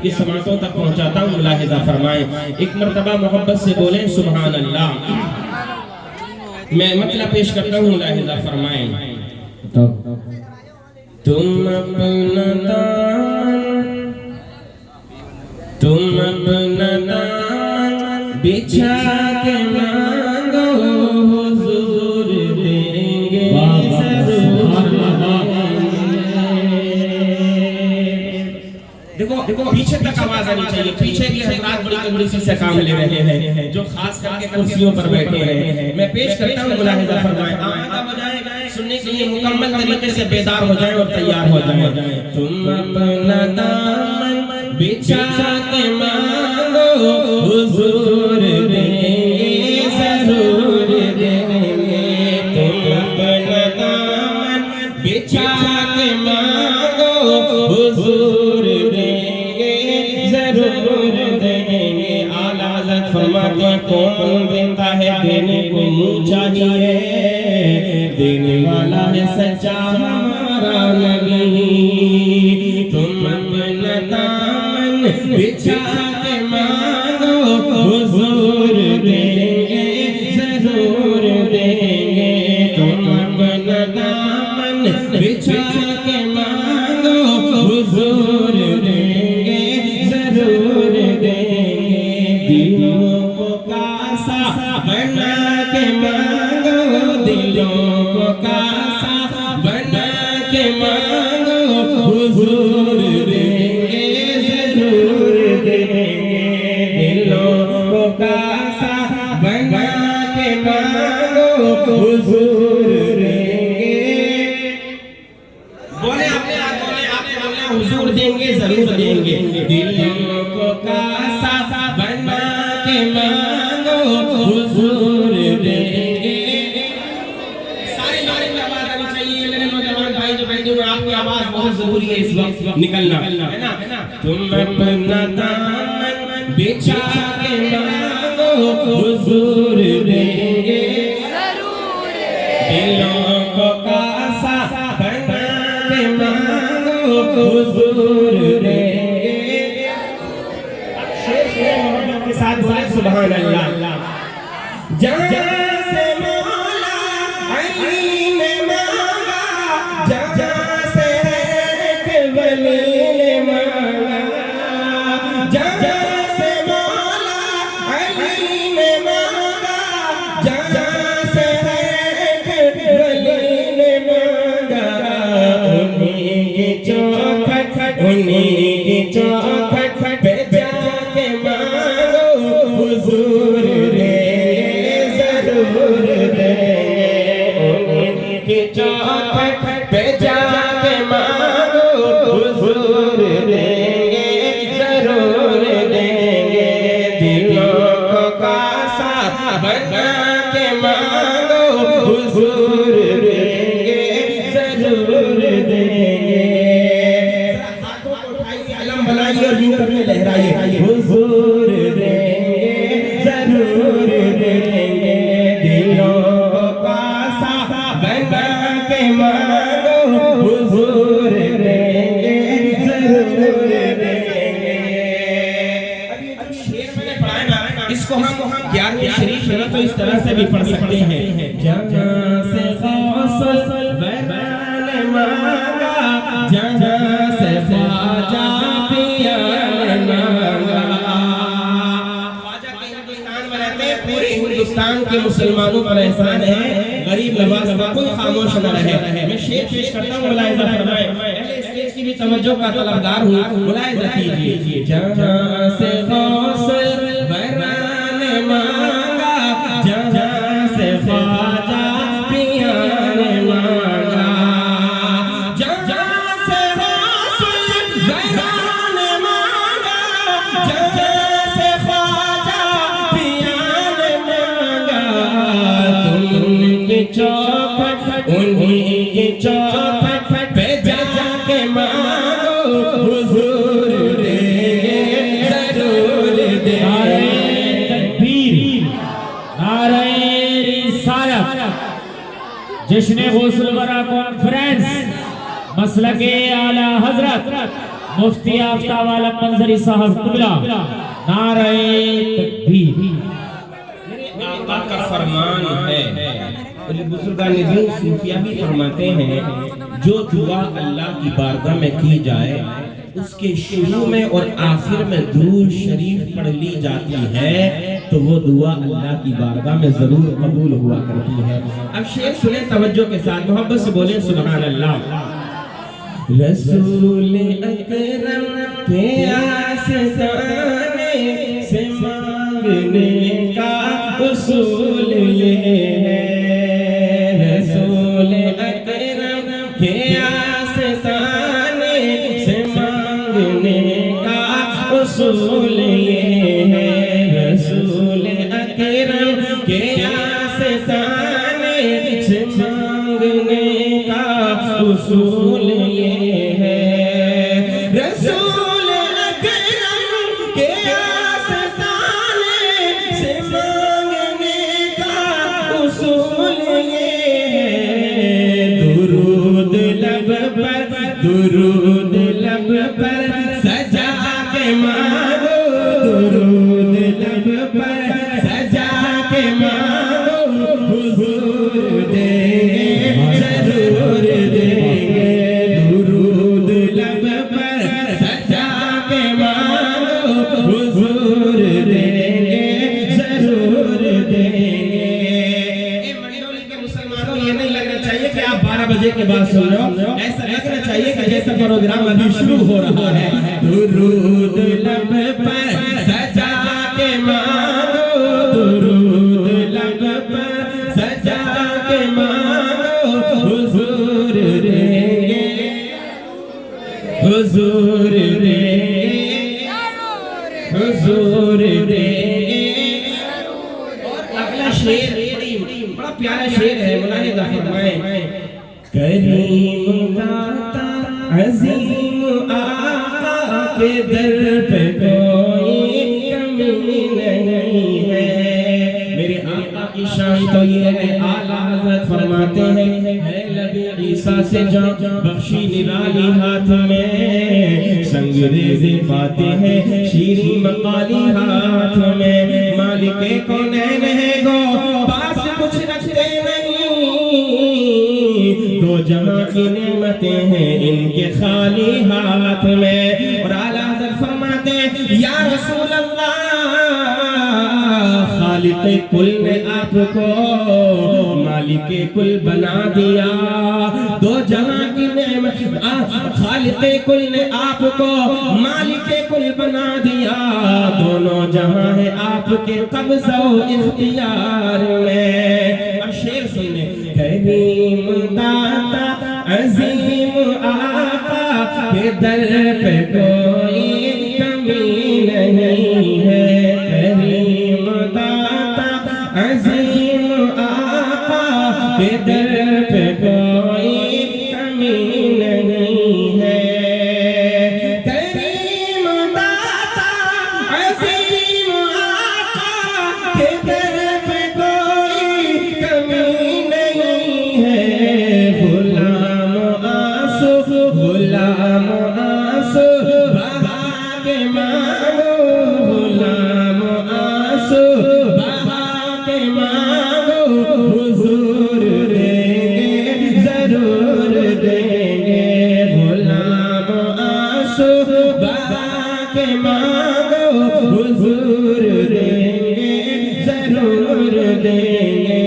आपकी समातों तक पहुंचाता हूँ, मुलाहिजा फरमाएं। एक मर्तबा मोहब्बत से बोले सुभान अल्लाह। मैं मतलब पेश करता हूँ, मुलाहिजा फरमाएं। तुम अपना दामन बिछा के मांगो, हुजूर देंगे देखो देखो पीछे तक आवाज आनी चाहिए। पीछे के हजरात बड़ी कंजूसी से काम ले रहे हैं, जो खास करके कुर्सियों पर बैठे हैं। मैं पेश करता हूँ, मुलाहिजा फरमाएं। आवाज़ बजाएं, सुनने के लिए मुकम्मल तरीके से बेदार हो जाए और तैयार हो जाए। तुम अपना दामन बिछा के मांगो, हुजूर देंगे जरूर देंगे। तुम अपना दामन बिछा के मांगो, हुजूर देंगे जरूर देंगे। आला हज़रत फरमाते कौन देता है, देने को मुँह चाहिए, देने वाला है सच्चा हमारा नबी। तुम अपना दामन बिछा के मांगो, हुजूर देंगे जरूर देंगे। तुम अपना दामन बिछा के मांगो, हुजूर देंगे जरूर देंगे। दिलों को कासा बना के मांगो, दिलों को कासा बना के मांगो, हुजूर देंगे जरूर देंगे। दिलों को कासा बना के मांगो, हुजूर देंगे। बोले आपने बोले हुजूर देंगे जरूर देंगे। दिलों को कासा बना के मांगो, हुजूर देंगे। सारी नारे में आवाज आनी चाहिए। मेरे नौजवान भाई जो बैठे हुए, आपकी आवाज बहुत जरूरी है इस वक्त निकलना, है ना। तुम अपना दामन बिछा के मांगो, हुजूर देंगे जरूर। दिलों को कासा बना के मांगो, हुजूर देंगे। शेर से मोहब्बत के साथ बोले सुभान अल्लाह। जहाँ से मौला अली ने मांगा, जहाँ से एक वली ने मांगा, जहाँ से मौला अली ने मांगा, जहाँ से एक वली ने मांगा। उन्हीं की चौखट पे जाके मांगो, हुजूर देंगे जरूर देंगे। उन्हीं की चौखट पे जाके मांगो, हुजूर देंगे जरूर देंगे। दिलों को कासा बना के मांगो, हुजूर देंगे जरूर देंगे। हाथों को उठाइए, अलम बनाइए और यूं करके लहराइए, हुजूर देंगे जरूर देंगे। दिलों को कासा बना के मांगो, हुजूर देंगे जरूर देंगे। अभी जो शेर मैंने पढ़ा ना, इसको हम 11वीं शरीफ में तो इस तरह से भी पढ़ सकते हैं। जहाँ से गौसल वैरान मांगा, जहाँ से ख्वाजा पिया मांगा। ख्वाजा के हिंदुस्तान में रहते हैं, पूरे हिंदुस्तान के मुसलमानों पर एहसान है, गरीब नवाज का कोई खामोश न रहे। मैं शेर पेश करता हूँ, मुलाहिजा फरमाएं। पहले स्टेज की भी तवज्जो का तलबदार हूँ, मुलाहिजा कीजिए। जहाँ से गौसल वैरान मांगा, जहाँ से ख्वाजा पिया मांगा, जहाँ से गौसल वैरान मांगा, जहाँ से ख्वाजा पिया मांगा। तुमकी चौखट उन्हीं की चौखट पे जाके मांगो, हुजूर देंगे जरूर देंगे। नारे रिसालत, जश्न गौसुल वरा कॉन्फ्रेंस, मसलके आला हजरत मुफ्ती आफ्ताब आलम मंजरी साहब कुबला नारे तकबीर। मेरे आका का फरमान है और ये बुजुर्गान दीन सूफिया भी फरमाते हैं, जो दुआ अल्लाह की बारगाह में की जाए उसके शुरू में और आखिर में दुरूद शरीफ पढ़ ली जाती है तो वो दुआ अल्लाह की बारगाह में जरूर कबूल हुआ करती है। अब शेर सुने तवज्जो के साथ, मोहब्बत से बोले सुभान अल्लाह। रसूल अकरम के आस्ताने से मांगने का उसूल ये है, रसूल अकरम के आस्ताने से मांगने का उसूल ये है, रसूल अकरम के आस्ताने से मांगने का उसूल ये है, रसूल अकरम के आस्ताने से मांगने का उसूल ये है, दुरूद लब पर, दुरूद लब पर सजा के मांगो, दुरूद लब पर सजा के मांगो, हुजूर देंगे जरूर देंगे, दुरूद लब पर सजा के मांगो, हुजूर देंगे जरूर देंगे। ए मंडली के मुसलमानों, ये नहीं लगना चाहिए कि आप 12 बजे के बाद सुन रहे हो, ऐसा लगना चाहिए कि जैसा प्रोग्राम अभी शुरू हो रहा है। दुरूद लब पर सजा के मांगो, दुरूद लब पर सजा के मांगो, हुजूर देंगे, हुजूर देंगे, हुजूर देंगे। और अगला शेर बड़ा प्यारा शेर है, मुलाहिजा फरमाएं। करीम दाता अजीम आका के दर पे कोई कमी नहीं है। मेरे आका की शान तो ये है, आला हज़रत फरमाते हैं, है लबे ईसा से जान बख्शी निराली हाथ में, संगरेज़े पाते हैं शीरी मकाली हाथ में, मालिके कौनैन है गो पास कुछ रखते नहीं, दो जहां की नेमतें हैं इनके खाली हाथ में। और आला हज़रत फरमाते हैं, या रसूल अल्लाह खालिक़े कुल ने आपको मालिके कुल बना दिया, दो जहां की नेमत खालिक़े कुल ने आपको मालिके कुल बना दिया, दोनों जहां है आपके कब्ज़ा व इख्तियार में। अब शेर सुने। करीम दाता अजीम आका के दर पे कोई कमी नहीं है, करीम दाता अजीम आका के दर पे कोई कमी नहीं है, करीम दाता अजीम आका के दर पे कोई कमी नहीं है, गुलाम आंसू बहा के मांगो, गुलाम आंसू बहा के मांगो, हुजूर देंगे जरूर देंगे, गुलाम आंसू बहा के मांगो, हुजूर देंगे जरूर देंगे,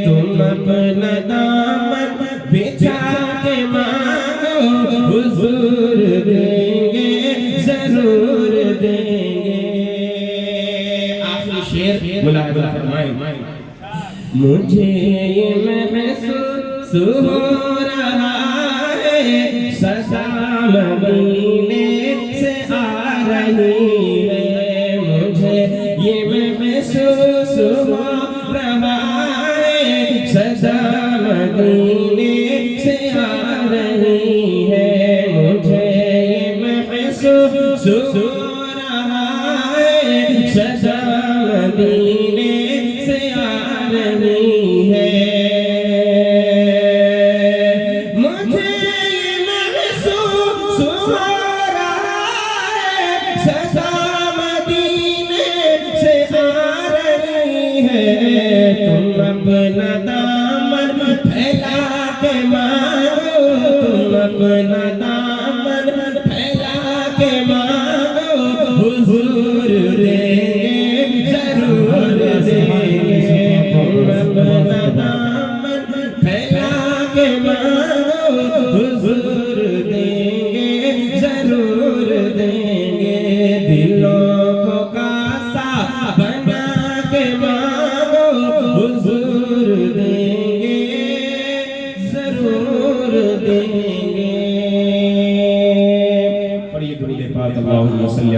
तुम अपना दामन बिछा के मांगो, हुजूर देंगे जरूर देंगे। आखिरी शेर मुलाहिजा फरमाएं। मुझे ये महसूस हो रहा है सदा मदीने से आ रही है, मुझे ये महसूस हो रहा है सदा मदीने से आ रही है, मुझे ये महसूस हो रहा है सदा मदीने से आ रही है, मुझे ये महसूस हो रहा अपना दामन फैला के मांगो हुजूर देंगे जरूर देंगे तुम अपना दामन फैला के मांगो हुजूर देंगे जरूर देंगे दिलों को कासा बना के मांगो हुजूर देंगे जरूर देंगे। पढ़िए दुरूद पाक अल्लाहुम्मा सल्ली